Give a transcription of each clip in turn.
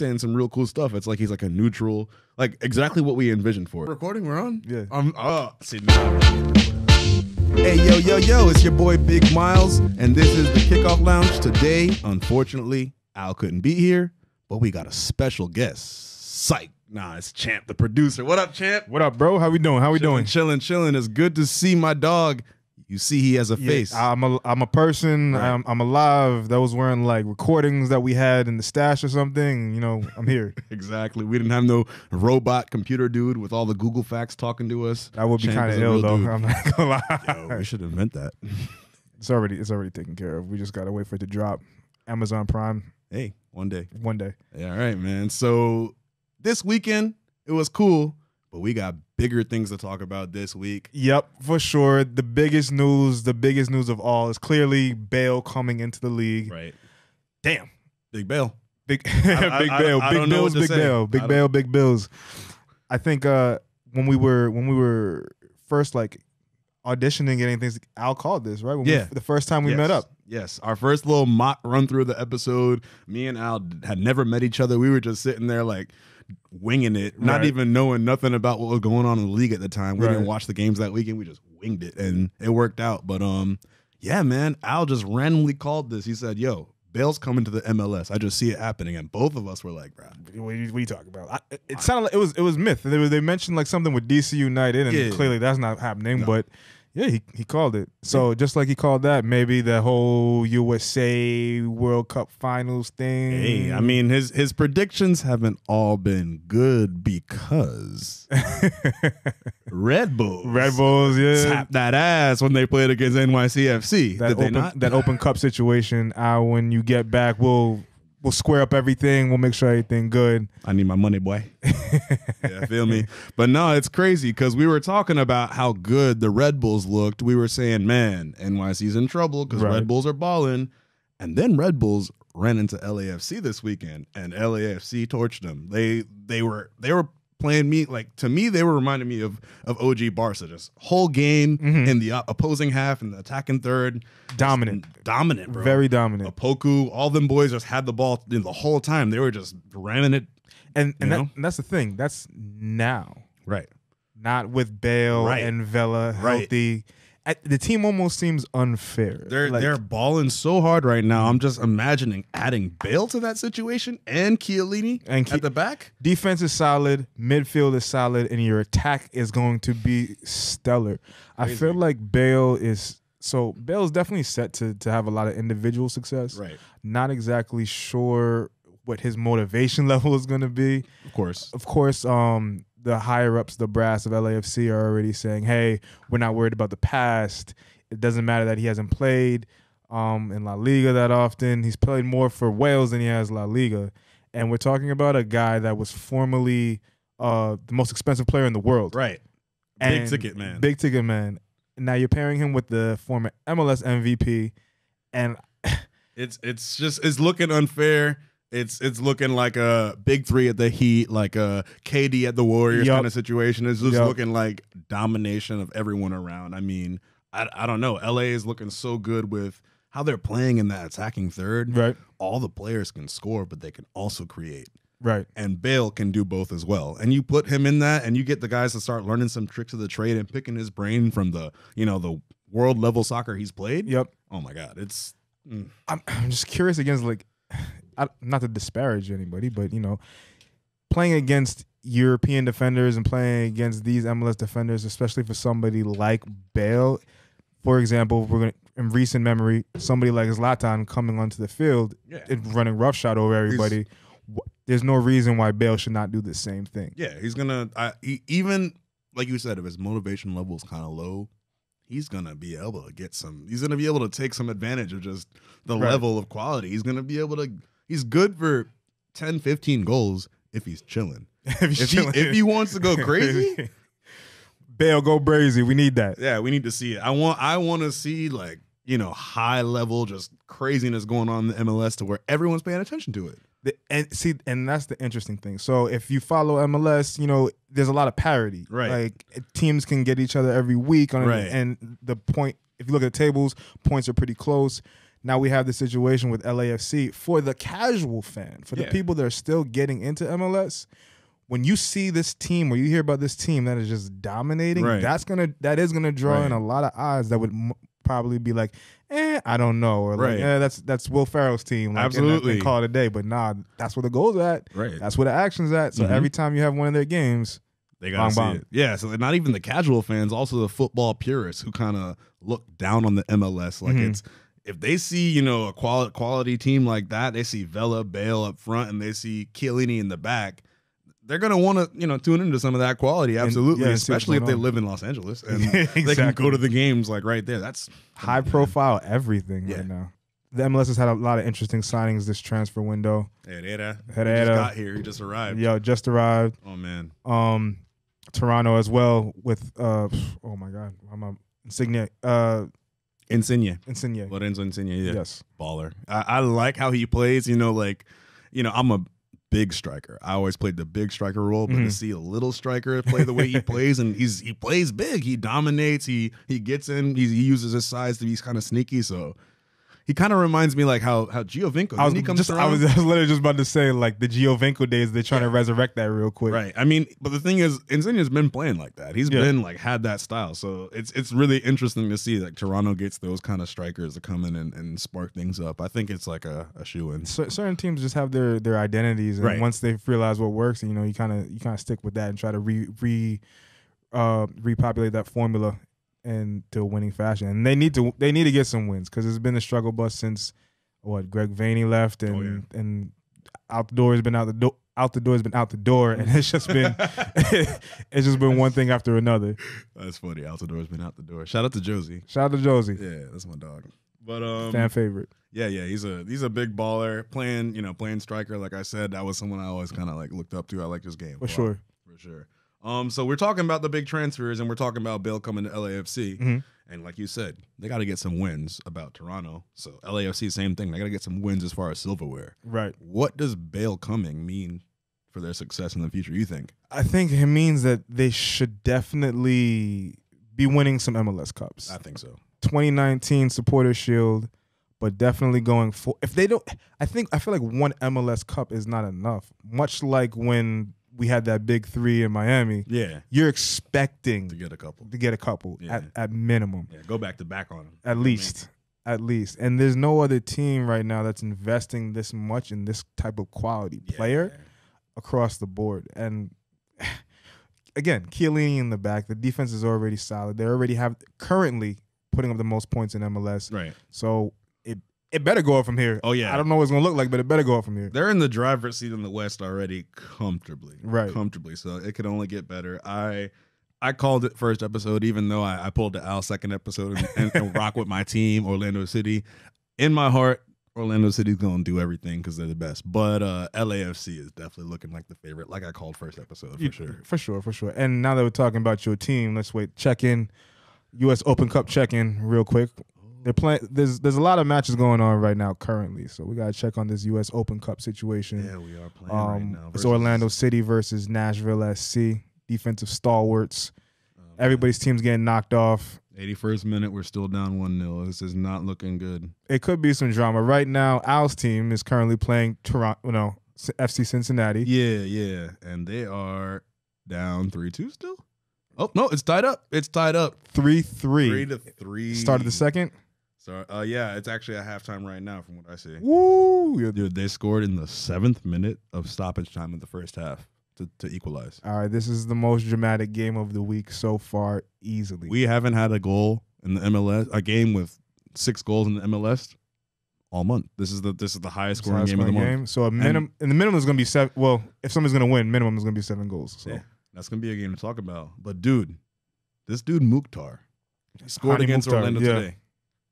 saying some real cool stuff. It's like he's like a neutral, like exactly what we envisioned for it. Recording, we're on? Yeah. See, now. Hey, yo, it's your boy Big Miles, and this is the Kickoff Lounge. Today, unfortunately, Al couldn't be here, but we got a special guest. Psych. Nah, it's Champ, the producer. What up, Champ? What up, bro? How we doing? How we doing? Chilling. It's good to see my dog. You see he has a face. I'm a person. Right. I'm alive. That was wearing like recordings that we had in the stash or something. You know, I'm here. Exactly. We didn't have no robot computer dude with all the Google facts talking to us. That would be kind of ill, though. Dude. I'm not gonna lie. Yo, we should invent that. It's already taken care of. We just gotta wait for it to drop. Amazon Prime. Hey, one day. One day. Yeah, all right, man. So this weekend it was cool, but we got bigger things to talk about this week. Yep, for sure. The biggest news of all is clearly Bale coming into the league. Right. Damn. Big Bale. Big Bale. Big Bills, Big Bale. Big Bale, Big Bills. I think when we were first like auditioning, getting things, Al called this, right? The first time we met up. Yes. Our first little mock run through the episode. Me and Al had never met each other. We were just sitting there like winging it, not even knowing nothing about what was going on in the league at the time. We didn't watch the games that weekend. We just winged it, and it worked out. But yeah, man, Al just randomly called this. He said, "Yo, Bale's coming to the MLS. I just see it happening." And both of us were like, "Bro, what are you talking about?" It sounded like it was myth. They mentioned like something with DC United, and clearly that's not happening. No. But yeah, he called it. So just like he called that, maybe the whole USA World Cup Finals thing. Hey, I mean, his predictions haven't all been good because Red Bulls, yeah, tapped that ass when they played against NYC FC. That open cup situation. When you get back, we'll square up everything. We'll make sure everything good. I need my money, boy. Yeah, feel me? But no, it's crazy because we were talking about how good the Red Bulls looked. We were saying, man, NYC's in trouble because Red Bulls are balling. And then Red Bulls ran into LAFC this weekend, and LAFC torched them. They were playing me, like, to me, they were reminding me of OG Barca. Just whole game in the opposing half and the attacking third. Dominant, bro. Very dominant. Opoku, all them boys just had the ball the whole time. They were just ramming it. And that's the thing. That's now. Right. Not with Bale and Vela healthy. The team almost seems unfair. They're balling so hard right now. I'm just imagining adding Bale to that situation and Chiellini at the back. Defense is solid, midfield is solid, and your attack is going to be stellar. Crazy. I feel like Bale's definitely set to have a lot of individual success. Right. Not exactly sure what his motivation level is going to be. Of course. The higher-ups, the brass of LAFC are already saying, hey, we're not worried about the past. It doesn't matter that he hasn't played in La Liga that often. He's played more for Wales than he has La Liga. And we're talking about a guy that was formerly the most expensive player in the world. Right. Big ticket man. Big ticket man. Now you're pairing him with the former MLS MVP. And it's looking unfair. It's looking like a big three at the Heat, like a KD at the Warriors kind of situation. It's just looking like domination of everyone around. I mean, I don't know. LA is looking so good with how they're playing in that attacking third. Right. All the players can score, but they can also create. Right. And Bale can do both as well. And you put him in that, and you get the guys to start learning some tricks of the trade and picking his brain from the world level soccer he's played. Yep. Oh my God. It's I'm just curious against not to disparage anybody, but playing against European defenders and playing against these MLS defenders, especially for somebody like Bale, for example, in recent memory, somebody like Zlatan coming onto the field and running roughshod over everybody. There's no reason why Bale should not do the same thing. Yeah, he's gonna even like you said, if his motivation level is kind of low, he's gonna be able to get some. He's gonna be able to take some advantage of just the level of quality. He's gonna be able to. He's good for 10, 15 goals if he's chilling. If he wants to go crazy, Bale, go brazy. We need that. Yeah, we need to see it. I want to see like high level just craziness going on in the MLS to where everyone's paying attention to it. And that's the interesting thing. So if you follow MLS, there's a lot of parity. Right. Like teams can get each other every week and the point. If you look at the tables, points are pretty close. now we have the situation with LAFC. For the casual fan, for the people that are still getting into MLS, when you see this team or you hear about this team that is just dominating, that is gonna draw in a lot of eyes that would probably be like, I don't know, or like, that's Will Ferrell's team, like, absolutely, and call it a day. But nah, that's where the goal's at. Right, that's where the action's at. So every time you have one of their games, they gotta see it. Yeah, so not even the casual fans, also the football purists who kind of look down on the MLS. Like it's, if they see, you know, a quality team like that, they see Vela, Bale up front, and they see Chiellini in the back, they're gonna want to, you know, tune into some of that quality. Absolutely, and, especially if they live in Los Angeles and they can go to the games like right there. That's high profile everything right now. The MLS has had a lot of interesting signings this transfer window. Herrera just got here. He just arrived. Just arrived. Oh man. Toronto as well with oh my God, Insigne. Lorenzo Insigne. Yeah. Yes. Baller. I like how he plays. You know, like, you know, I'm a big striker. I always played the big striker role, but to see a little striker play the way he plays, and he plays big, he dominates, he gets in, he uses his size to be kind of sneaky. So he kind of reminds me like how Giovinco. I was literally just about to say, like, the Giovinco days. They're trying to resurrect that real quick, right? I mean, but the thing is, Insigne's been playing like that. He's been like had that style. So it's really interesting to see that Toronto gets those kind of strikers to come in and spark things up. I think it's like a shoe-in. Certain teams just have their identities, and once they realize what works, you know, you kind of stick with that and try to repopulate that formula into a winning fashion. And they need to get some wins, because it's been a struggle bus since Greg Vaney left, and out the door has been out the door. Out the door has been out the door, and it's just been one thing after another. That's funny. Out the door has been out the door. Shout out to Josie. Yeah, that's my dog. But fan favorite. Yeah, he's a big baller. Playing striker. Like I said, that was someone I always kind of like looked up to. I like his game for sure. So we're talking about the big transfers, and we're talking about Bale coming to LAFC. And like you said, they got to get some wins about Toronto. So LAFC, same thing. They got to get some wins as far as silverware. Right. What does Bale coming mean for their success in the future, you think? I think it means that they should definitely be winning some MLS Cups. I think so. 2019 Supporter Shield, but definitely going for, if they don't, I feel like one MLS Cup is not enough. Much like when we had that big 3 in Miami. Yeah. You're expecting to get a couple. At minimum. Yeah, go back to back on them. At least. And there's no other team right now that's investing this much in this type of quality player across the board. And again, Chiellini in the back. The defense is already solid. They already have currently putting up the most points in MLS. Right. So it better go up from here. Oh, yeah. I don't know what it's going to look like, but it better go up from here. They're in the driver's seat in the West already comfortably. Right. Comfortably. So it could only get better. I called it first episode, even though I pulled the Al second episode and rock with my team, Orlando City. In my heart, Orlando City's going to do everything because they're the best. But LAFC is definitely looking like the favorite, like I called first episode, for sure. For sure. And now that we're talking about your team, let's check in. U.S. Open Cup check-in real quick. They're playing. There's a lot of matches going on right now currently, so we gotta check on this U.S. Open Cup situation. Yeah, we are playing right now. It's Orlando City versus Nashville SC. Defensive stalwarts. Everybody's team's getting knocked off. 81st minute, we're still down 1-0. This is not looking good. It could be some drama right now. Al's team is currently playing Toronto, FC Cincinnati. Yeah, and they are down 3-2 still. Oh no, it's tied up. 3-3. 3-3. Started the second. So yeah, it's actually at halftime right now, from what I see. Woo! Dude, they scored in the 7th minute of stoppage time in the first half to equalize. All right, this is the most dramatic game of the week so far, easily. We haven't had a goal in the MLS, a game with 6 goals in the MLS all month. This is the highest scoring game of the month. So and the minimum is going to be 7. Well, if somebody's going to win, minimum is going to be 7 goals. So yeah, that's going to be a game to talk about. But dude, this dude Muhktar, he scored against Orlando today.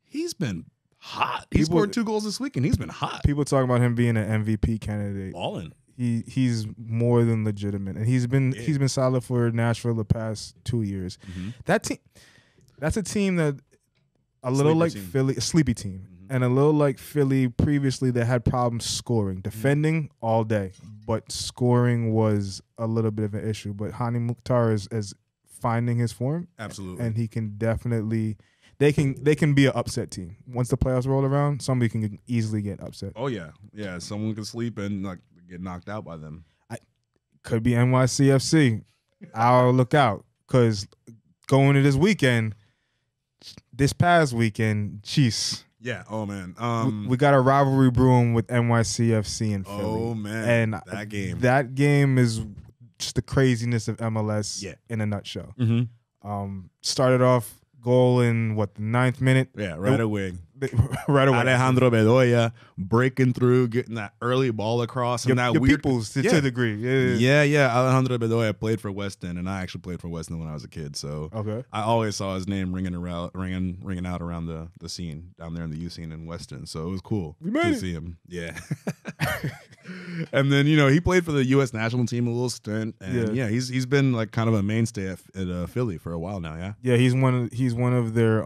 He's been hot. He scored 2 goals this week, and he's been hot. People talking about him being an MVP candidate. Balling. He's more than legitimate, and he's been solid for Nashville the past 2 years. That team, that's a team that a little like Philly, a sleepy team, and a little like Philly previously that had problems scoring, defending all day, but scoring was a little bit of an issue. But Hanny Muhktar is finding his form, absolutely, and he can definitely. they can be an upset team. Once the playoffs roll around, somebody can easily get upset. Oh yeah, yeah. Someone could sleep and like get knocked out by them. Could be NYC FC. I'll look out because going to this past weekend, jeez. Yeah. Oh man. We got a rivalry brewing with NYC FC and Philly. Oh man. And that game is just the craziness of MLS in a nutshell. Mm-hmm. Started off goal in the 9th minute. Yeah, right away. Right away. Alejandro Bedoya breaking through, getting that early ball across, and that weird peoples to a degree. Yeah. Alejandro Bedoya played for Weston, and I actually played for Weston when I was a kid. So I always saw his name ringing out around the scene down there in the U scene in Weston. So it was cool to see him. Yeah. And then he played for the U.S. national team a little stint, and he's been like kind of a mainstay at Philly for a while now. Yeah. Yeah, he's one of their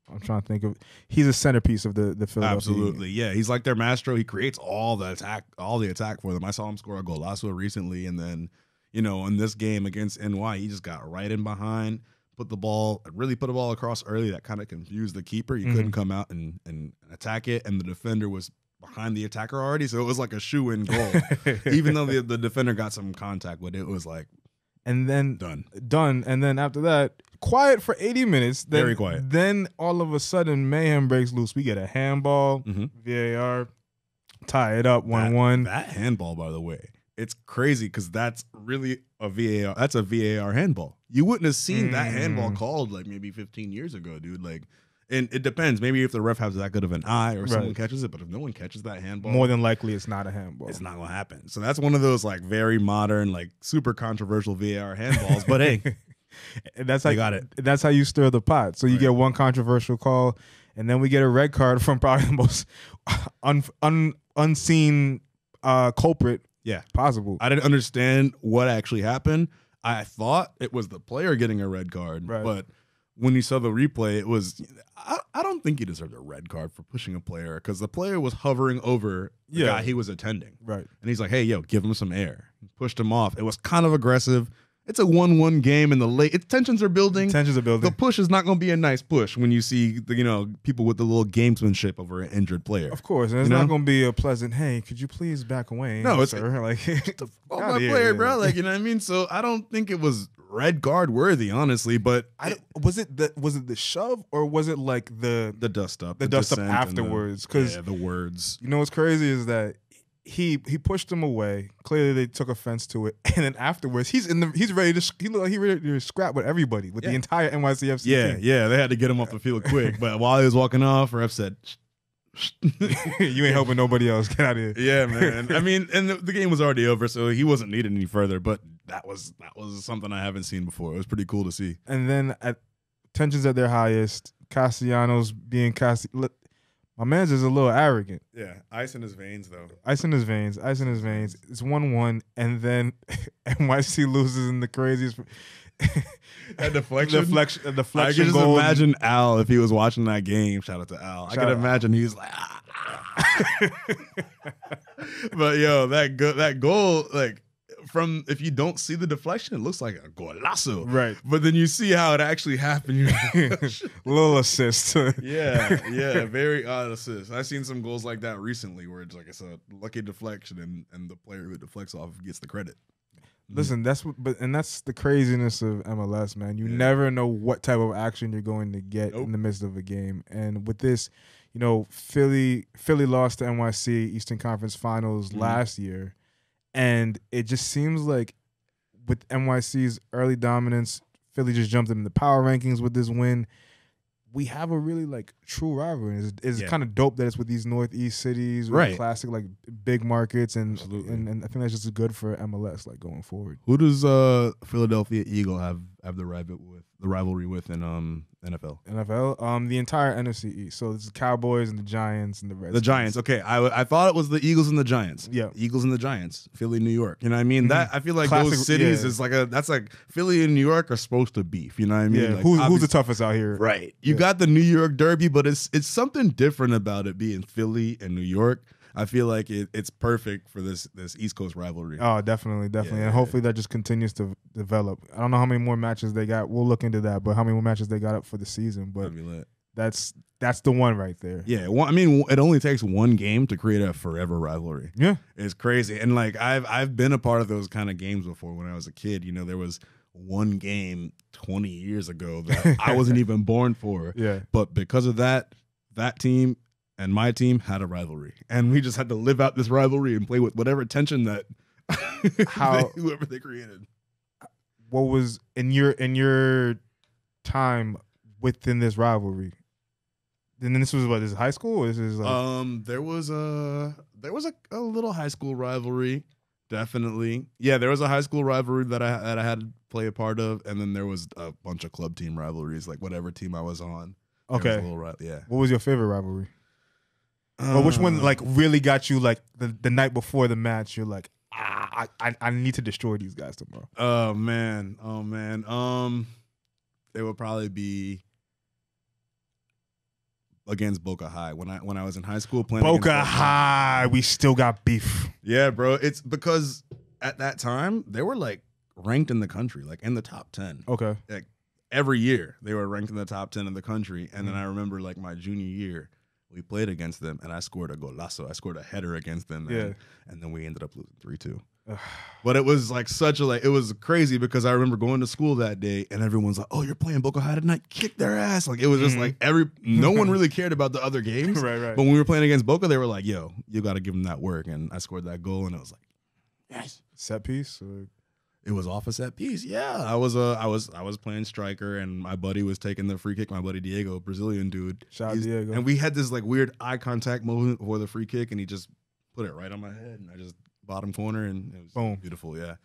I'm trying to think of. He's a centerpiece of the Philadelphia. Absolutely, yeah. He's like their maestro. He creates all the attack for them. I saw him score a golazo recently, and then in this game against NY, he just got right in behind, put a ball across early. That kind of confused the keeper. He couldn't come out and attack it, and the defender was behind the attacker already, so it was like a shoe-in goal. Even though the defender got some contact, but it was like. And then done. And then after that, quiet for 80 minutes. Very quiet. Then all of a sudden, mayhem breaks loose. We get a handball, VAR, tie it up 1-1. That handball, by the way, it's crazy because that's really a VAR. That's a VAR handball. You wouldn't have seen that handball called like maybe 15 years ago, dude. Like, and it depends. Maybe if the ref has that good of an eye or someone catches it, but if no one catches that handball, more than likely it's not a handball. It's not going to happen. So that's one of those like very modern, like super controversial VAR handballs. But hey, that's how got it. That's how you stir the pot. So you get one controversial call, and then we get a red card from probably the most unseen culprit possible. I didn't understand what actually happened. I thought it was the player getting a red card, but when you saw the replay, it was I don't think he deserved a red card for pushing a player because the player was hovering over the guy he was attending. Right. And he's like, hey, yo, give him some air. Pushed him off. It was kind of aggressive. It's a 1-1 game in the late. Tensions are building. The push is not going to be a nice push when you see people with the little gamesmanship over an injured player. Of course, and it's not going to be a pleasant. Hey, could you please back away? No, it's sir. Like my player, bro. Like what I mean. So I don't think it was red card worthy, honestly. But was it the shove or was it like the dust up, the dust up afterwards? Because the words. What's crazy is that. He pushed him away. Clearly, they took offense to it, and then afterwards, he's ready to. He looked like he ready to scrap with everybody, with the entire NYC FC team. Yeah, they had to get him off the field quick. But while he was walking off, ref said, "You ain't helping nobody else. Get out of here." Yeah, man. I mean, and the game was already over, so he wasn't needed any further. But that was something I haven't seen before. It was pretty cool to see. And then tensions at their highest. Castellanos being my man's is a little arrogant. Yeah, ice in his veins, though. Ice in his veins. It's 1-1, and then NYC loses in the craziest. That deflection? Deflection I can just imagine Al if he was watching that game. Shout out to Al. I can imagine he's like, But, yo, that goal, like, from if you don't see the deflection, it looks like a golazo. Right. But then you see how it actually happened. Little assist. yeah, very odd assist. I've seen some goals like that recently where it's like it's a lucky deflection and the player who deflects off gets the credit. Listen, that's the craziness of MLS, man. You never know what type of action you're going to get in the midst of a game. And with this, Philly lost to NYC Eastern Conference Finals last year. And it just seems like with NYC's early dominance, Philly just jumped them in the power rankings with this win. We have a really like true rivalry. It's kind of dope that it's with these Northeast cities, with classic like big markets, and I think that's just good for MLS like going forward. Who does Philadelphia Eagle have the rivalry with in NFL? NFL, the entire NFC East. So it's the Cowboys and the Giants and the Redskins. The Giants. Okay, I thought it was the Eagles and the Giants. Yeah, Eagles and the Giants. Philly, New York. You know what I mean? That I feel like classic, those cities is like that's like Philly and New York are supposed to beef. You know what I mean? Yeah. Like, who's the toughest out here? Right. You got the New York Derby, but it's something different about it being Philly and New York. I feel like it's perfect for this East Coast rivalry. Oh, definitely. And hopefully that just continues to develop. I don't know how many more matches they got. We'll look into that, but how many more matches they got up for the season. But that's the one right there. Yeah, well, I mean, it only takes one game to create a forever rivalry. Yeah. It's crazy. And like I've been a part of those kind of games before when I was a kid. You know, there was one game 20 years ago that I wasn't even born for. Yeah. But because of that team and my team had a rivalry. And we just had to live out this rivalry and play with whatever tension that whoever they created. What was in your time within this rivalry? And then this was what, is it high school? Or is this like there was a little high school rivalry, definitely. Yeah, there was a high school rivalry that I had to play a part of, and then there was a bunch of club team rivalries, like whatever team I was on. Okay. Yeah. What was your favorite rivalry? Or which one like really got you like the night before the match? You're like, I need to destroy these guys tomorrow. Oh man. It would probably be against Boca High when I was in high school playing. Boca High, we still got beef. Yeah, bro. It's because at that time they were like ranked in the country, like in the top 10. Okay. Like every year they were ranked in the top 10 in the country, and then I remember like my junior year. We played against them, and I scored a golazo. I scored a header against them, and then we ended up losing 3-2. But it was like it was crazy because I remember going to school that day, and everyone's like, "Oh, you're playing Boca High tonight? Kick their ass!" Like it was just like no one really cared about the other games. Right. But when we were playing against Boca, they were like, "Yo, you got to give them that work," and I scored that goal, and it was like, "Yes." Set piece. Or? It was off a set piece. Yeah, I was playing striker, and my buddy was taking the free kick. My buddy Diego, Brazilian dude. Shout out Diego. And we had this like weird eye contact moment before the free kick, and he just put it right on my head, and I just bottom corner, and it was boom, beautiful. Yeah,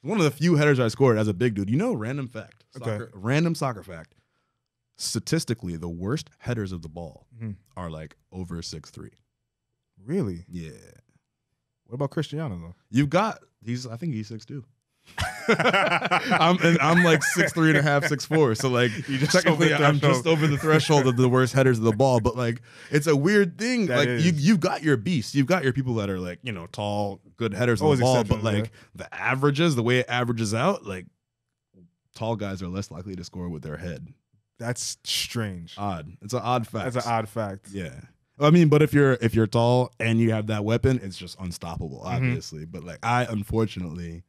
one of the few headers I scored as a big dude. You know, random fact. Random soccer fact. Statistically, the worst headers of the ball are like over 6'3". Really? Yeah. What about Cristiano though? I think he's 6'2". I'm like 6'3.5", 6'4". So like technically I'm just over the threshold of the worst headers of the ball. But like it's a weird thing. That like you've got your beasts. You've got your people that are like, you know, tall, good headers of the ball. But like the averages, the way it averages out, like tall guys are less likely to score with their head. That's strange. Odd. It's an odd fact. That's an odd fact. Yeah. I mean, but if you're tall and you have that weapon, it's just unstoppable, obviously. But like I unfortunately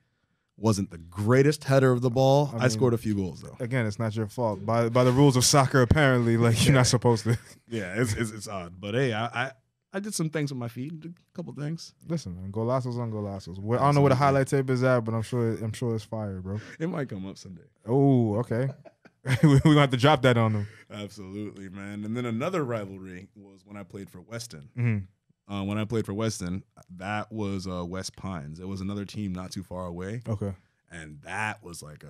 wasn't the greatest header of the ball. I scored a few goals though. Again, it's not your fault. By the rules of soccer, apparently, like you're not supposed to. Yeah, it's odd. But hey, I did some things with my feet, did a couple things. Listen, man, golazos on golazos. I don't know where the highlight tape is at, but I'm sure it's fire, bro. It might come up someday. Oh, okay. We're gonna have to drop that on them. Absolutely, man. And then another rivalry was when I played for Weston. Mm-hmm. When I played for Weston, that was West Pines. It was another team not too far away. Okay. And that was like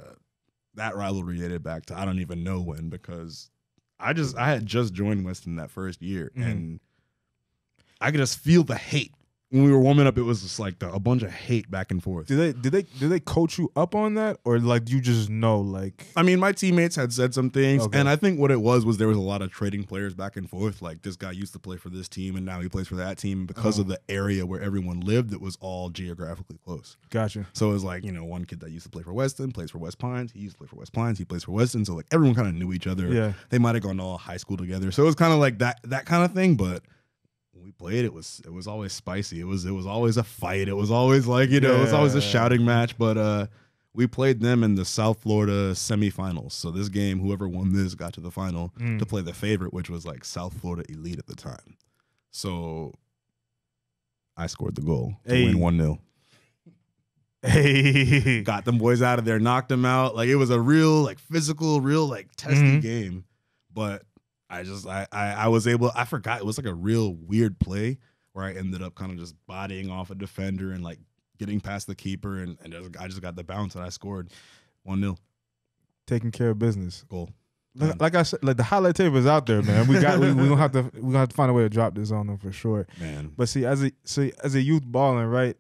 that rivalry dated back to I don't even know when, because I had just joined Weston that first year, and I could just feel the hate. When we were warming up, it was just like a bunch of hate back and forth. Did they coach you up on that, or like you just know? Like, I mean, my teammates had said some things, and I think what it was there was a lot of trading players back and forth. Like this guy used to play for this team, and now he plays for that team. Because of the area where everyone lived, it was all geographically close. Gotcha. So it was like, you know, one kid that used to play for Weston plays for West Pines. He used to play for West Pines. He plays for Weston. So like everyone kind of knew each other. Yeah. They might have gone to all high school together. So it was kind of like that kind of thing, but. We played, it was always spicy. It was always a fight. It was always like, you know, it was always a shouting match. But we played them in the South Florida semifinals. So this game, whoever won this got to the final to play the favorite, which was like South Florida Elite at the time. So I scored the goal to win 1-0. Hey, got them boys out of there, knocked them out. Like it was a real like physical, real like testy game. But I was able, I forgot, it was like a real weird play where I ended up kind of just bodying off a defender and like getting past the keeper, and I just got the bounce and I scored 1-0. Taking care of business. Goal. Like I said, like the highlight tape is out there, man. We gonna have to find a way to drop this on them for sure. Man. But see, as a youth balling, right?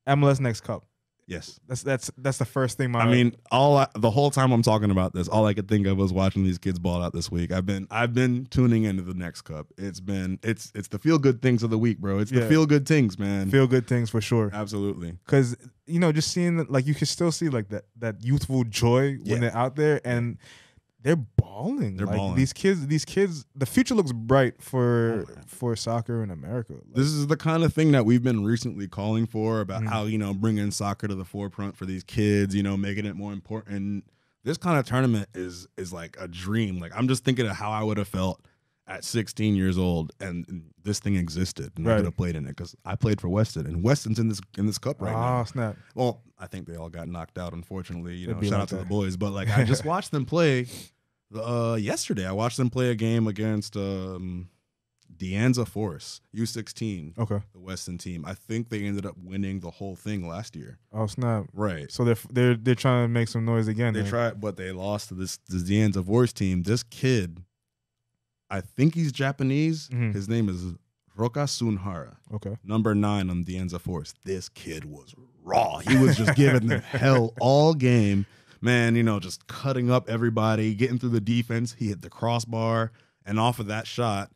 MLS Next Cup. Yes. That's the first thing. The whole time I'm talking about this, all I could think of was watching these kids ball out this week. I've been tuning into the Next Cup. It's the feel good things of the week, bro. It's the feel good things, man. Feel good things for sure. Absolutely. Because just seeing like you can still see like that youthful joy when they're out there and they're balling. They're balling. These kids. The future looks bright for soccer in America. Like, this is the kind of thing that we've been recently calling for about how bringing soccer to the forefront for these kids. Making it more important. This kind of tournament is like a dream. Like I'm just thinking of how I would have felt at 16 years old and this thing existed and I could have played in it because I played for Weston and Weston's in this cup right now. Oh snap! Well, I think they all got knocked out, unfortunately. Shout out to the boys, but like I just watched them play. Yesterday, I watched them play a game against Deanza Force U16. Okay, the Weston team. I think they ended up winning the whole thing last year. Oh snap! Right. So they're trying to make some noise again. They tried, but they lost to this Deanza Force team. This kid, I think he's Japanese. His name is Roka Sunhara. Okay. Number 9 on Deanza Force. This kid was raw. He was just giving them hell all game. Man, just cutting up everybody, getting through the defense. He hit the crossbar, and off of that shot,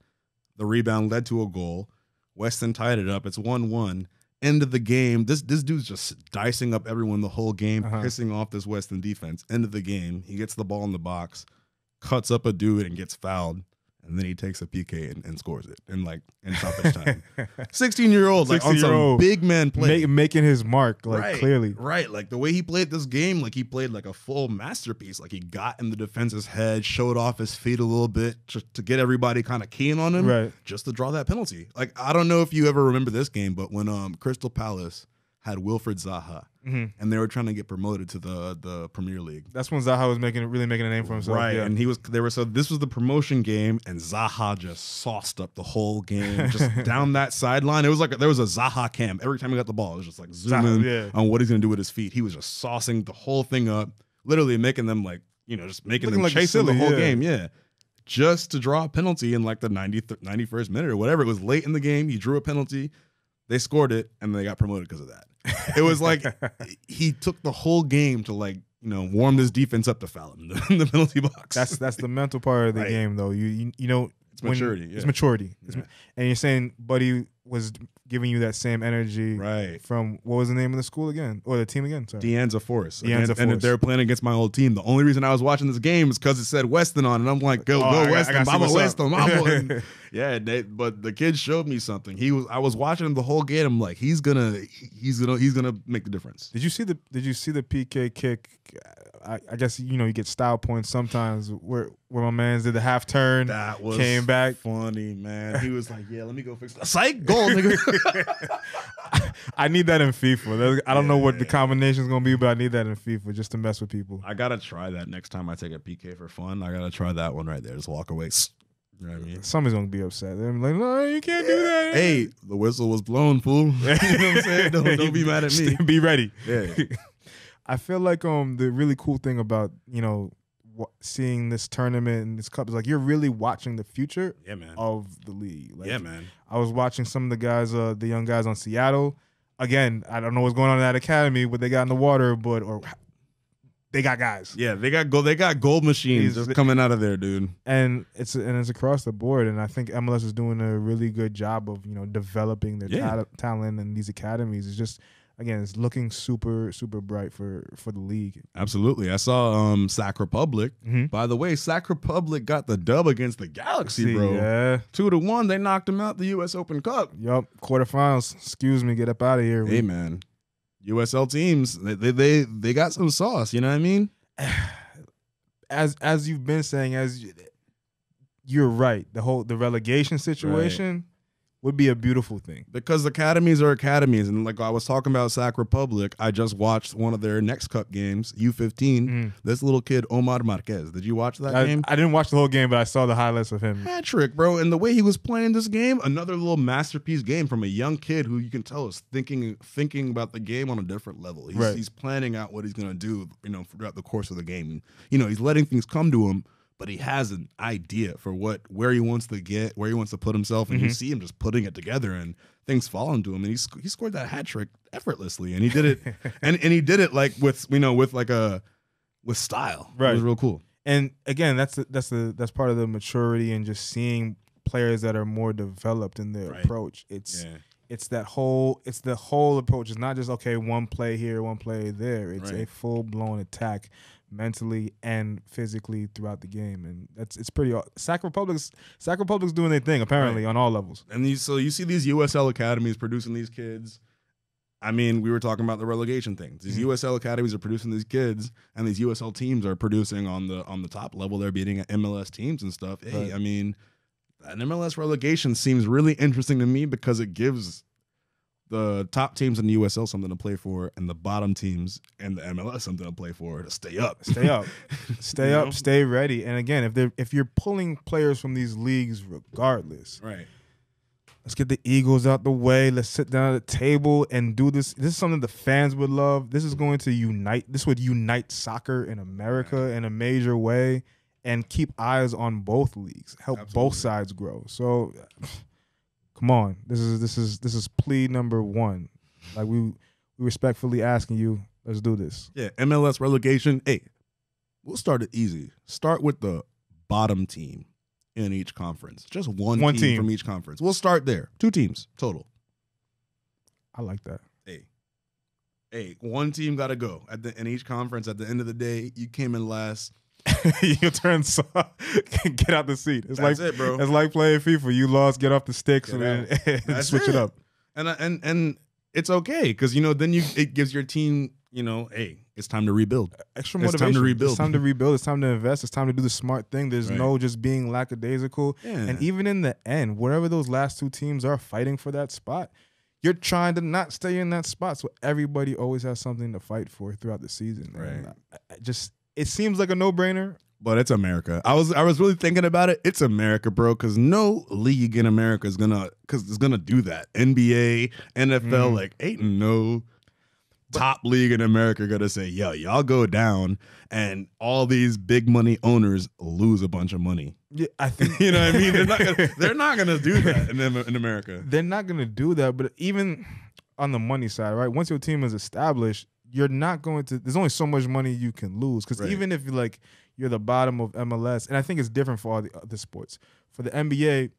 the rebound led to a goal. Weston tied it up. It's 1-1. End of the game. This dude's just dicing up everyone the whole game, pissing off this Weston defense. End of the game. He gets the ball in the box, cuts up a dude, and gets fouled. And then he takes a PK and scores it in stoppage time. 16-year-old, like on some big man play, making his mark, like clearly, right? Like the way he played this game, like he played like a full masterpiece. Like he got in the defense's head, showed off his feet a little bit just to get everybody kind of keen on him, just to draw that penalty. Like I don't know if you ever remember this game, but when Crystal Palace had Wilfred Zaha, and they were trying to get promoted to the Premier League. That's when Zaha was really making a name for himself, right? Yeah. And this was the promotion game, and Zaha just sauced up the whole game, just down that sideline. It was like there was a Zaha cam every time he got the ball. It was just like zooming on what he's gonna do with his feet. He was just saucing the whole thing up, literally making them just making them chase him the whole game, just to draw a penalty in like the 91st minute or whatever. It was late in the game. He drew a penalty. They scored it, and they got promoted because of that. It was like he took the whole game to warm this defense up to foul him in the penalty box. That's the mental part of the game, though. It's maturity. It's maturity. And you're saying Buddy was giving you that same energy, from what was the name of the school again, or the team again? Sorry. Deanza Force. And they're playing against my old team. The only reason I was watching this game is because it said Weston on, and I'm like, go Weston, Mama Weston, Mama. But the kid showed me something. I was watching him the whole game. I'm like, he's gonna make the difference. Did you see the PK kick? I guess you get style points sometimes where my man did the half turn, that was came back. Funny, man. He was like, yeah, let me go fix that. Psych, goal, nigga. I need that in FIFA. I don't know what the combination is gonna be, but I need that in FIFA just to mess with people. I gotta try that next time I take a PK for fun. I gotta try that one right there. Just walk away. You know what I mean? Somebody's gonna be upset. They're like, no, you can't do that. Hey, the whistle was blown, fool. You know what I'm saying? Don't be mad at me. Be ready. Yeah. I feel like the really cool thing about seeing this tournament and this cup is like you're really watching the future of the league. Like, yeah, man. I was watching some of the guys, the young guys on Seattle. Again, I don't know what's going on in that academy, what they got in the water, or they got guys. Yeah, they got gold machines just coming out of there, dude. And it's across the board. And I think MLS is doing a really good job of developing their talent in these academies. It's just, again, it's looking super, super bright for the league. Absolutely. I saw Sac Republic. By the way, Sac Republic got the dub against the Galaxy, bro. Yeah. 2-1. They knocked them out the US Open Cup. Yup. Quarterfinals. Excuse me. Get up out of here. Hey, man. USL teams, they got some sauce. You know what I mean? As you've been saying, you're right. The relegation situation would be a beautiful thing. Because academies are academies. And like I was talking about Sac Republic, I just watched one of their Next Cup games, U15. This little kid, Omar Marquez. Did you watch that game? I didn't watch the whole game, but I saw the highlights of him. Hat-trick, bro. And the way he was playing this game, another little masterpiece game from a young kid who you can tell is thinking about the game on a different level. He's planning out what he's going to do, throughout the course of the game. He's letting things come to him. but he has an idea for where he wants to get, where he wants to put himself, and you see him just putting it together, and things fall into him, and he scored that hat trick effortlessly, and he did it, and he did it like with style. Right. It was real cool. And again, that's part of the maturity and just seeing players that are more developed in their approach. It's the whole approach. It's not just one play here, one play there. It's a full blown attack, mentally and physically throughout the game, and it's pretty. Sac Republic's doing their thing apparently on all levels. And so you see these USL academies producing these kids. I mean, we were talking about the relegation things. These USL academies are producing these kids, and these USL teams are producing on the top level. They're beating MLS teams and stuff. Hey, I mean, an MLS relegation seems really interesting to me because it gives the top teams in the USL something to play for, and the bottom teams in the MLS something to play for to stay up. Stay up, stay ready. And again, if you're pulling players from these leagues regardless, let's get the egos out the way. Let's sit down at the table and do this. This is something the fans would love. This is going to unite. This would unite soccer in America in a major way, and keep eyes on both leagues. Help both sides grow. So, come on. This is plea number one. Like we respectfully asking you, let's do this. Yeah, MLS relegation. Hey, we'll start it easy. Start with the bottom team in each conference. Just one team from each conference. We'll start there. 2 teams total. I like that. Hey, one team got to go in each conference. At the end of the day, you came in last. You turn get out the seat. That's it, bro. It's like playing FIFA. You lost, get off the sticks, and then switch it up. And it's okay because then it gives your team hey, it's time to rebuild. Extra motivation. It's time to rebuild. It's time to rebuild. It's time to invest. It's time to do the smart thing. There's no just being lackadaisical. Yeah. And even in the end, wherever those last 2 teams are fighting for that spot, you're trying to not stay in that spot. So everybody always has something to fight for throughout the season. Right. It seems like a no-brainer. But it's America. I was really thinking about it. It's America, bro, because no league in America is gonna do that. NBA, NFL, ain't no top league in America gonna say, yo, y'all go down, and all these big money owners lose a bunch of money. Yeah, I think you know what I mean. They're not gonna do that in America. They're not gonna do that. But even on the money side, right? Once your team is established, you're not going to. There's only so much money you can lose because even if you're the bottom of MLS, and I think it's different for all the other sports. For the NBA,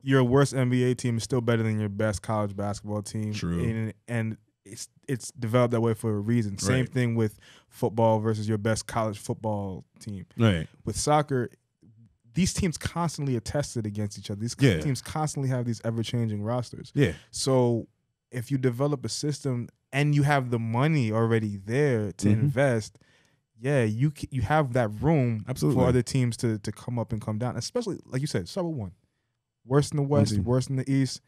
your worst NBA team is still better than your best college basketball team. True. And it's developed that way for a reason. Same thing with football versus your best college football team. Right. With soccer, these teams constantly are tested against each other. These teams constantly have these ever-changing rosters. Yeah. So if you develop a system and you have the money already there to invest, you have that room for other teams to come up and come down. Especially, like you said, start with 1. Worst in the West, worst in the East,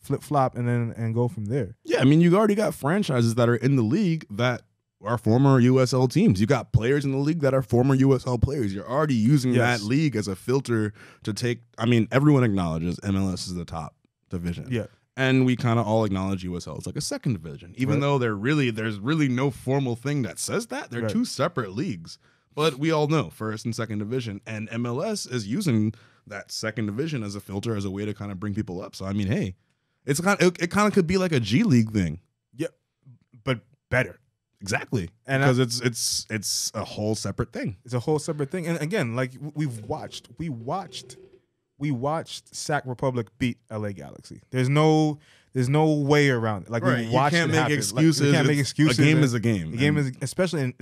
flip-flop, and go from there. Yeah, I mean, you already got franchises that are in the league that are former USL teams. You got players in the league that are former USL players. You're already using that league as a filter to take. I mean, everyone acknowledges MLS is the top division. Yeah. And we kind of all acknowledge USL is like a second division, even though there's really no formal thing that says that. They're 2 separate leagues. But we all know first and second division, and MLS is using that second division as a filter, as a way to kind of bring people up. So I mean, hey, it kind of could be like a G League thing. Yeah, but better. Exactly, and because it's a whole separate thing. It's a whole separate thing. And again, like we watched Sac Republic beat LA Galaxy. There's no way around it. Like we watched you can't it make happen. excuses. You can't make excuses. A game is a game. A game is, especially in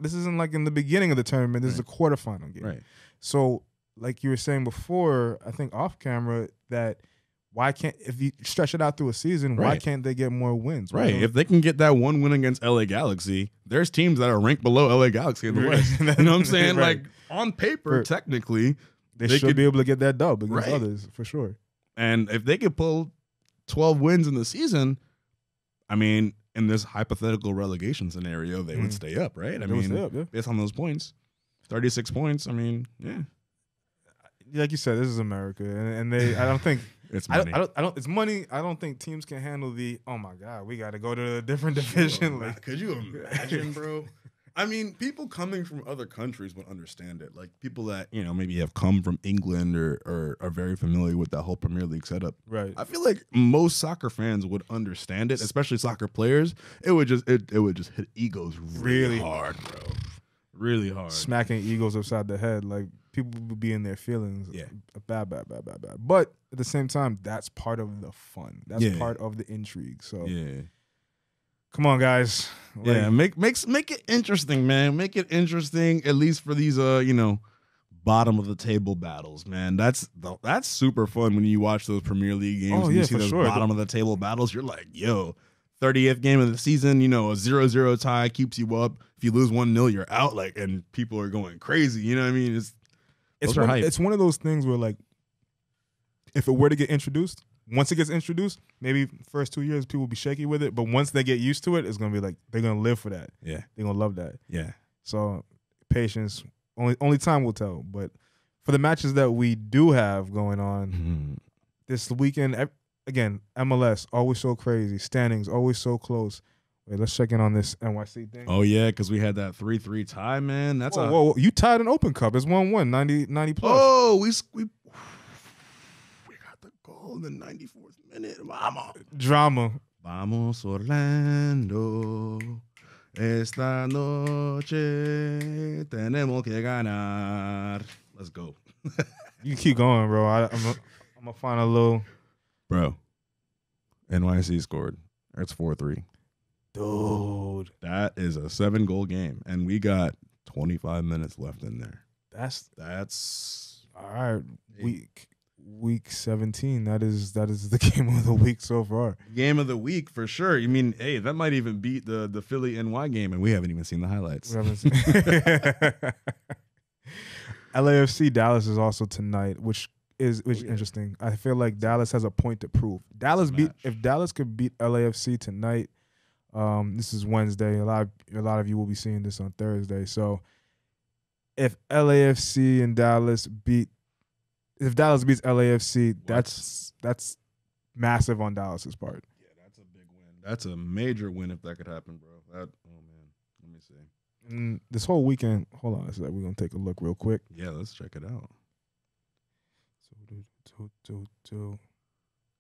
this isn't like in the beginning of the tournament. This is a quarterfinal game. Right. So like you were saying before, I think off camera, that why can't, if you stretch it out through a season, why can't they get more wins? Right. If they can get that 1 win against LA Galaxy, there's teams that are ranked below LA Galaxy in the West. You know what I'm saying? Like on paper, technically, they should be able to get that dub against others for sure. And if they could pull 12 wins in the season, I mean, in this hypothetical relegation scenario, they would stay up, right? I mean, based on those points, 36 points. I mean, like you said, this is America, and they. I don't think it's money. It's money. I don't think teams can handle the. Oh my God, we got to go to a different division. Could you imagine, bro? I mean, people coming from other countries would understand it. Like people that, maybe have come from England or are very familiar with that whole Premier League setup. Right. I feel like most soccer fans would understand it, especially soccer players. It would just hit egos really hard, bro. Really hard. Smacking egos upside the head. Like people would be in their feelings. Yeah. Bad. But at the same time, that's part of the fun. That's part of the intrigue. So yeah. Come on, guys. Yeah, make it interesting, man. Make it interesting, at least for these bottom of the table battles, man. That's super fun when you watch those Premier League games and you see those bottom of the table battles. You're like, yo, 30th game of the season, a 0-0 tie keeps you up. If you lose 1-0, you're out, and people are going crazy. You know what I mean? It's one of those things where, like, if it were to get introduced, once it gets introduced, maybe first 2 years people will be shaky with it, but once they get used to it, it's gonna be like they're gonna live for that. Yeah, they're gonna love that. Yeah. So patience, only time will tell. But for the matches that we do have going on this weekend, again, MLS always so crazy, standings always so close. Wait, let's check in on this NYC thing. Oh yeah, because we had that 3-3 tie, man. That's whoa, you tied an Open Cup. It's 1-1, 90 plus. Oh, we got the goal in the 94th minute. Vamos. Drama. Vamos Orlando. Esta noche tenemos que ganar. Let's go. You keep going, bro. I'm gonna find a little. Bro, NYC scored. It's 4-3. Dude, that is a 7-goal game, and we got 25 minutes left in there. That's all right. Week 17. That is the game of the week so far. Game of the week for sure. You mean, hey, that might even beat the Philly NY game, and we haven't even seen the highlights. We haven't seen. LAFC Dallas is also tonight, which is interesting. I feel like Dallas has a point to prove. If Dallas could beat LAFC tonight. This is Wednesday. A lot of you will be seeing this on Thursday. So if Dallas beats LAFC, that's massive on Dallas's part. Yeah, that's a big win. That's a major win if that could happen, bro. Oh man, let me see. And this whole weekend, hold on a sec. We're gonna take a look real quick. Yeah, let's check it out.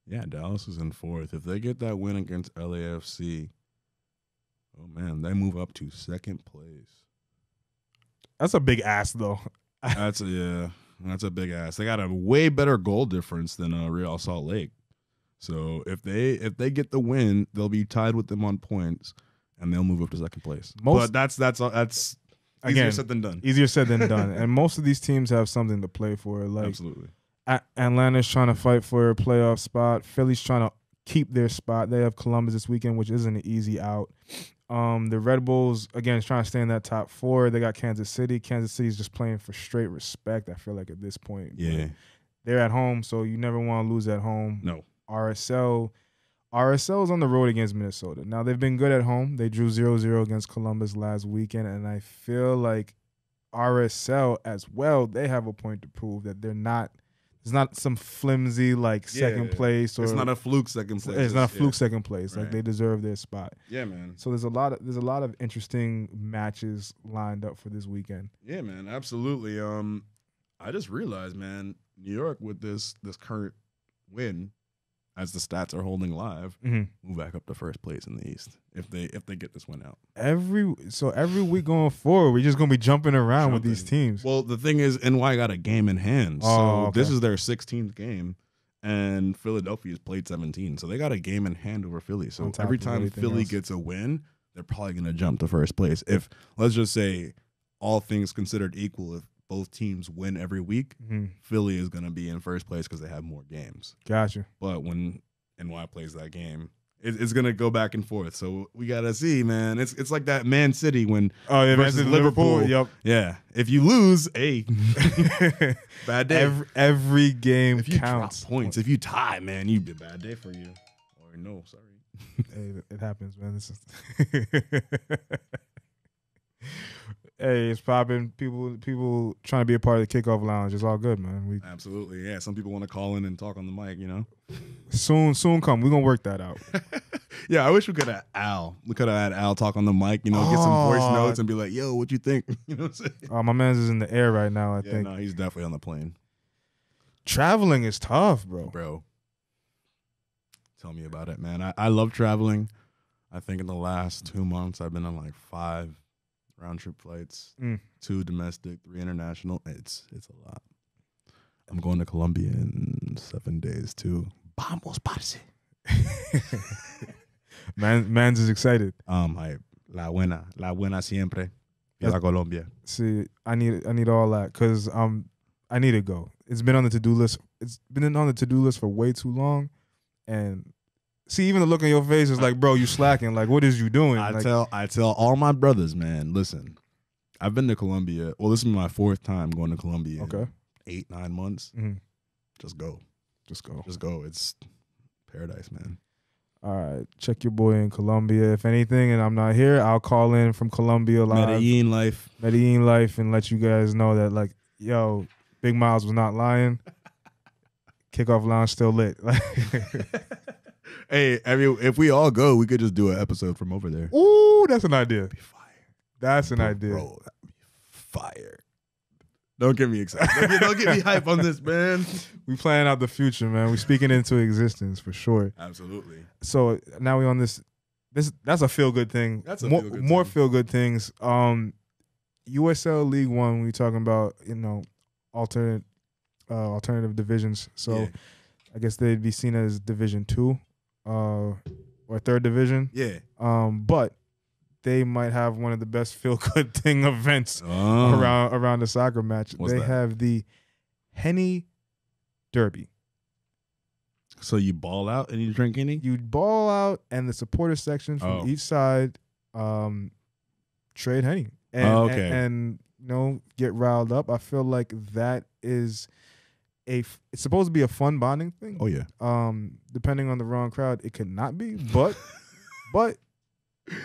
Yeah, Dallas is in 4th. If they get that win against LAFC, oh man, they move up to 2nd place. That's a big ass, though. That's a big ass. They got a way better goal difference than Real Salt Lake. So if they get the win, they'll be tied with them on points, and they'll move up to 2nd place. But that's easier said than done. Easier said than done. And most of these teams have something to play for. Like absolutely. Atlanta's trying to fight for a playoff spot. Philly's trying to keep their spot. They have Columbus this weekend, which isn't an easy out. The Red Bulls, again, is trying to stay in that top 4. They got Kansas City. Kansas City's just playing for straight respect, I feel like, at this point. Yeah. But they're at home, so you never want to lose at home. No. RSL is on the road against Minnesota. Now, they've been good at home. They drew 0-0 against Columbus last weekend, and I feel like RSL as well, they have a point to prove that they're not – it's not some flimsy second place, or it's not a fluke second place. It's not a fluke second place. Right. Like they deserve their spot. Yeah, man. So there's a lot of interesting matches lined up for this weekend. Yeah, man, absolutely. I just realized, man, New York with this current win, as the stats are holding live, move back up to 1st place in the East if they get this one out. Every week going forward, we're just gonna be jumping around with these teams. Well, the thing is, NY got a game in hand, so this is their 16th game, and Philadelphia's played 17, so they got a game in hand over Philly. So every time Philly gets a win, they're probably gonna jump to 1st place. If, let's just say, all things considered equal, if both teams win every week, Philly is going to be in 1st place because they have more games. Gotcha. But when NY plays that game, it's going to go back and forth. So we got to see, man. It's like that Man City when versus Liverpool. Yep. Yeah. If you lose, hey, bad day. Every game if you counts. Drop points. If you tie, man, you'd be a bad day for you. Or no, sorry. Hey, it happens, man. Hey, it's popping. People trying to be a part of the Kickoff Lounge. It's all good, man. Absolutely, yeah. Some people want to call in and talk on the mic, you know. Soon come. We're gonna work that out. Yeah, I wish we could have Al. We could have had Al talk on the mic, you know, get some voice notes and be like, "Yo, what you think?" You know what I'm saying? My man's is in the air right now. I think. No, he's definitely on the plane. Traveling is tough, bro. Bro, tell me about it, man. I love traveling. I think in the last 2 months, I've been on like 5 round-trip flights, 2 domestic, 3 international. It's a lot. I'm going to Colombia in 7 days, too. Vamos, parce. Man's is excited. La buena siempre. Viva Colombia. See, I need all that because I need to go. It's been on the to-do list. It's been on the to-do list for way too long, and see, even the look on your face is like, bro, you slacking. Like, what is you doing? I tell all my brothers, man. Listen, I've been to Colombia. Well, this is my 4th time going to Colombia. Okay, in 8-9 months. Mm-hmm. Just go. It's paradise, man. All right, check your boy in Colombia. If anything, and I'm not here, I'll call in from Colombia live. Medellin life, and let you guys know that, like, yo, Big Miles was not lying. Kickoff Lounge still lit. Hey, I mean, if we all go, we could just do an episode from over there. Ooh, that's an idea. That'd be fire. That's an idea. Bro, that'd be fire. Don't get me excited. Don't get me hype on this, man. We planning out the future, man. We speaking into existence for sure. Absolutely. So now we on this. That's a feel good thing. That's a more feel good things. USL League One. We talking about alternative divisions. So yeah. I guess they'd be seen as Division 2 or 3rd division. Yeah. But they might have one of the best feel good thing events around the soccer match. What's they that? have the Henny Derby. So you ball out and you drink any? You ball out, and the supporter section from each side trade Henny. And get riled up. I feel like that is it's supposed to be a fun bonding thing. Oh yeah. Depending on the wrong crowd, it could not be, but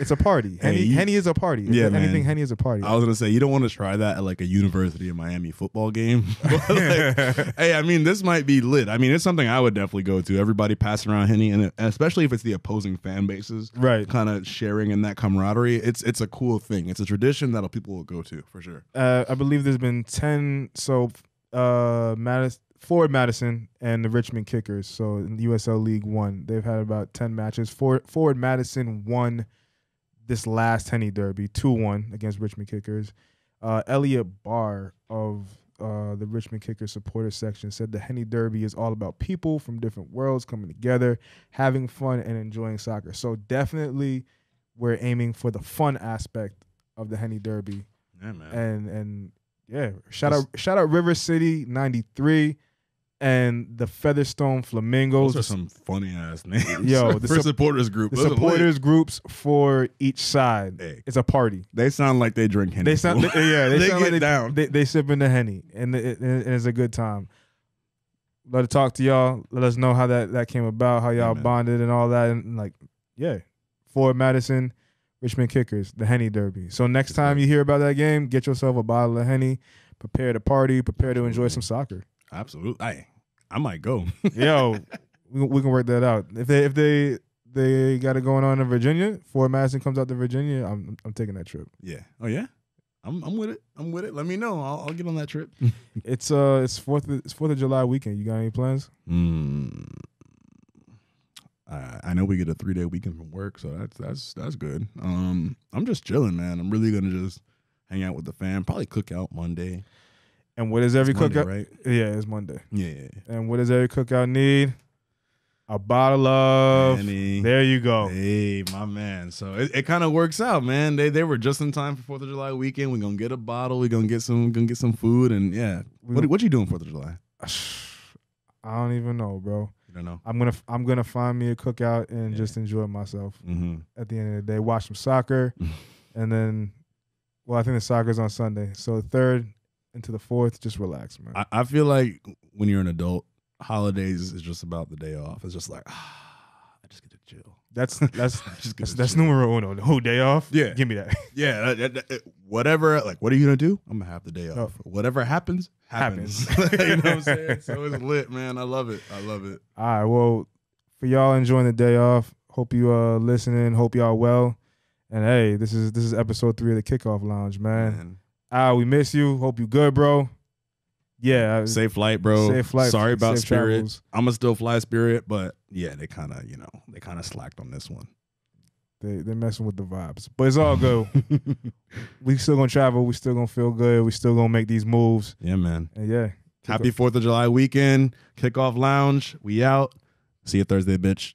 it's a party. Henny is a party. Yeah, if anything, man. Henny is a party. I was gonna say you don't want to try that at like a University of Miami football game. But like, hey, I mean, this might be lit. I mean, it's something I would definitely go to. Everybody passing around Henny, and especially if it's the opposing fan bases, right? Kind of sharing in that camaraderie. It's a cool thing. It's a tradition that people will go to for sure. I believe there's been 10. So Forward Madison and the Richmond Kickers. So in the USL League One, they've had about 10 matches. Forward Madison won this last Henny Derby 2-1 against Richmond Kickers. Elliot Barr of the Richmond Kickers supporter section said the Henny Derby is all about people from different worlds coming together, having fun and enjoying soccer. So definitely we're aiming for the fun aspect of the Henny Derby. Yeah, man. And yeah, shout out River City 93 and the Featherstone Flamingos. Those are some funny ass names. Yo, for supporters group. The supporters groups for each side. Hey, it's a party. They sound like they drink Henny. They sound get down. They sip in the Henny, and it's a good time. Love to talk to y'all. Let us know how that came about, how y'all bonded and all that. And Forward Madison, Richmond Kickers, the Henny Derby. So next time you hear about that game, get yourself a bottle of Henny, prepare to party, prepare to enjoy some soccer. Absolutely. I might go. Yo, we can work that out. If they got it going on in Virginia, Forward Madison comes out to Virginia, I'm taking that trip. Yeah. Oh yeah. I'm with it. Let me know. I'll get on that trip. It's 4th of July weekend. You got any plans? I know we get a 3-day weekend from work, so that's good. I'm just chilling, man. I'm really gonna just hang out with the fam. Probably cook out Monday. And what does every cookout? Right? Yeah, it's Monday. Yeah. And what does every cookout need? A bottle of. Henny. There you go. Hey, my man. So it kind of works out, man. They were just in time for 4th of July weekend. We're gonna get a bottle. We're gonna get some food, and yeah. What you doing 4th of July? I don't even know, bro. You don't know? I'm gonna find me a cookout and just enjoy myself. At the end of the day, watch some soccer, and then, I think the soccer's on Sunday. So the 3rd into the 4th, just relax, man. I feel like when you're an adult, holidays is just about the day off. It's just like, I just get to chill. That's numero uno. The whole day off. Yeah, give me that. Yeah, whatever. Like, what are you gonna do? I'm gonna have the day off. Whatever happens. You know what I'm saying? So it's lit, man. I love it. All right. Well, for y'all enjoying the day off, hope you listening. Hope y'all well. And hey, this is episode 3 of the Kickoff Lounge, man. We miss you. Hope you good, bro. Yeah. Safe flight, bro. Safe flight. Sorry about safe Spirit. Travels. I'm gonna still fly Spirit, but yeah, they kind of slacked on this one. They're messing with the vibes, but it's all good. We still gonna travel. We still gonna feel good. We still gonna make these moves. Yeah, man. And yeah. Happy 4th of July weekend. Kickoff Lounge. We out. See you Thursday, bitch.